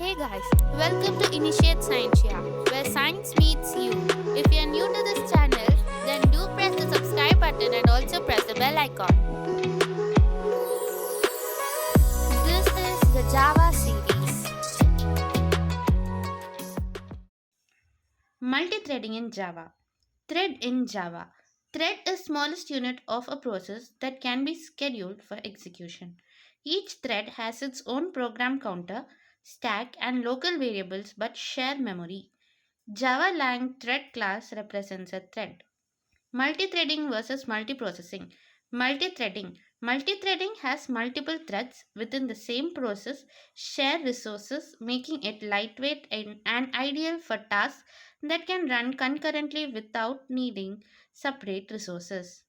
Hey guys, welcome to Initiate Scientia, where science meets you. If you're new to this channel, then do press the subscribe button and also press the bell icon. This is the Java series. Multithreading in Java. Thread in Java. Thread is smallest unit of a process that can be scheduled for execution. Each thread has its own program counter, stack, and local variables but share memory. Java lang thread class represents a thread. Multithreading versus multiprocessing. Multithreading. Multithreading has multiple threads within the same process share resources, making it lightweight and ideal for tasks that can run concurrently without needing separate resources.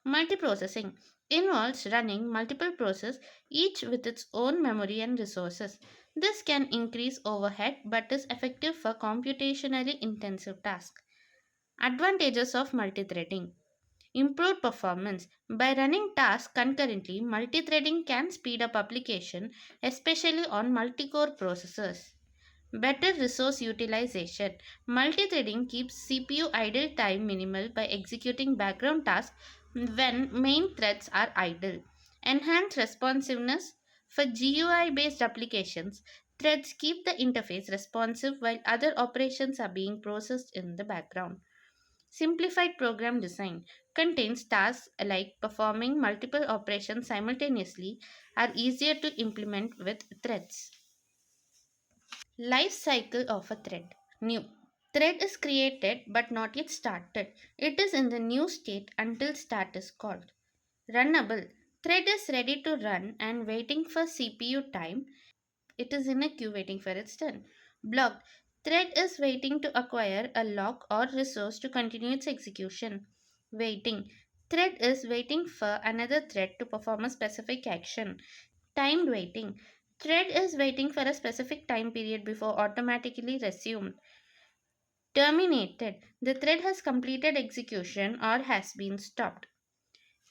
Multiprocessing involves running multiple processes, each with its own memory and resources. This can increase overhead but is effective for computationally intensive tasks. Advantages of multithreading. Improved performance. By running tasks concurrently, multithreading can speed up application, especially on multi-core processors. Better resource utilization. Multithreading keeps CPU idle time minimal by executing background tasks when main threads are idle. Enhanced responsiveness. For GUI based applications, threads keep the interface responsive while other operations are being processed in the background. Simplified program design contains tasks like performing multiple operations simultaneously are easier to implement with threads. Life cycle of a thread. New. Thread is created but not yet started. It is in the new state until start is called. Runnable. Thread is ready to run and waiting for CPU time. It is in a queue waiting for its turn. Blocked. Thread is waiting to acquire a lock or resource to continue its execution. Waiting. Thread is waiting for another thread to perform a specific action. Timed waiting. Thread is waiting for a specific time period before automatically resumed. Terminated. The thread has completed execution or has been stopped.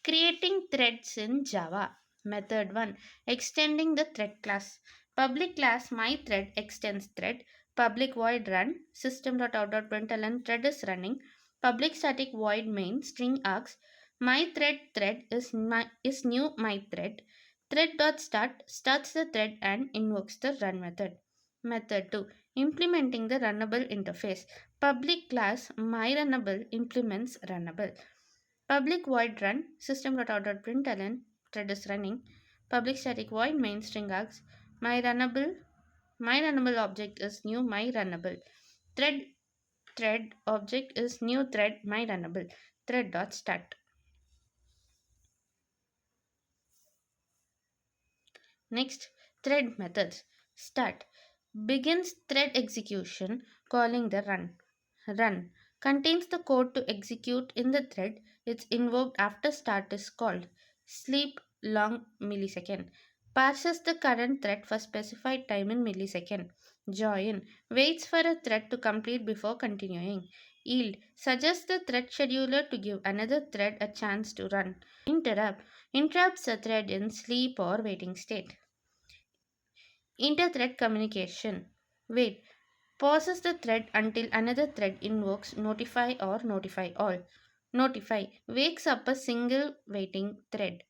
Creating threads in Java. Method 1. Extending the thread class. Public class myThread extends thread. Public void run. System.out.println thread is running. Public static void main string args. Thread is new myThread. Thread.start starts the thread and invokes the run method. Method 2. Implementing the runnable interface. Public class myRunnable implements runnable. Public void run system.out.println thread is running. Public static void main string args my runnable object is new my runnable. Thread object is new thread my runnable. Thread dot start. Next, thread methods. Start begins thread execution calling the run. Run contains the code to execute in the thread. It's invoked after start is called. Sleep long millisecond parses the current thread for specified time in millisecond. Join waits for a thread to complete before continuing. Yield suggests the thread scheduler to give another thread a chance to run. Interrupt interrupts a thread in sleep or waiting state. Inter-thread communication. Wait. Pauses the thread until another thread invokes notify or notify all. Notify. Wakes up a single waiting thread.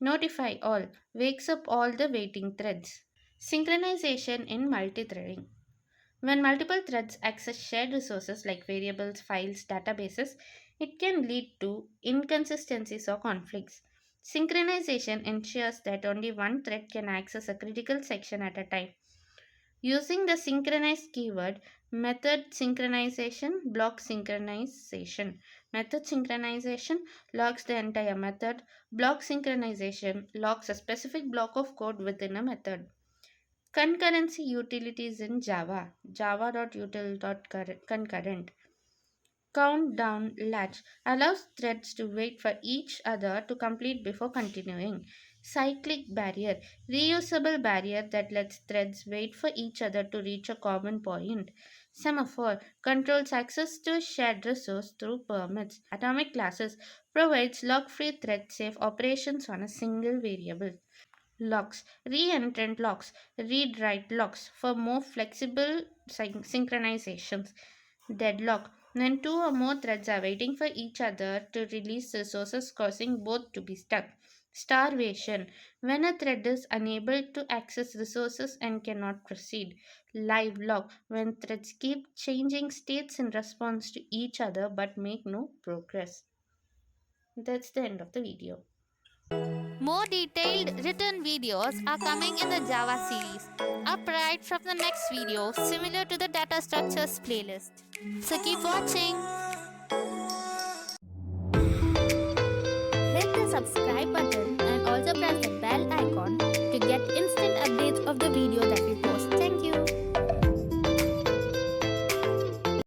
Notify all. Wakes up all the waiting threads. Synchronization in multithreading. When multiple threads access shared resources like variables, files, databases, it can lead to inconsistencies or conflicts. Synchronization ensures that only one thread can access a critical section at a time. Using the synchronize keyword, method synchronization blocks synchronization. Method synchronization locks the entire method. Block synchronization locks a specific block of code within a method. Concurrency utilities in Java. Java.util.concurrent. Countdown latch allows threads to wait for each other to complete before continuing. Cyclic barrier reusable barrier that lets threads wait for each other to reach a common point. Semaphore controls access to a shared resource through permits. Atomic classes provides lock-free thread-safe operations on a single variable. Locks, re-entrant locks, read-write locks for more flexible synchronizations. Deadlock, when two or more threads are waiting for each other to release resources, causing both to be stuck. Starvation, when a thread is unable to access resources and cannot proceed. Live lock, when threads keep changing states in response to each other but make no progress. That's the end of the video. More detailed written videos are coming in the Java series, up right from the next video, similar to the data structures playlist. So keep watching. Hit the subscribe button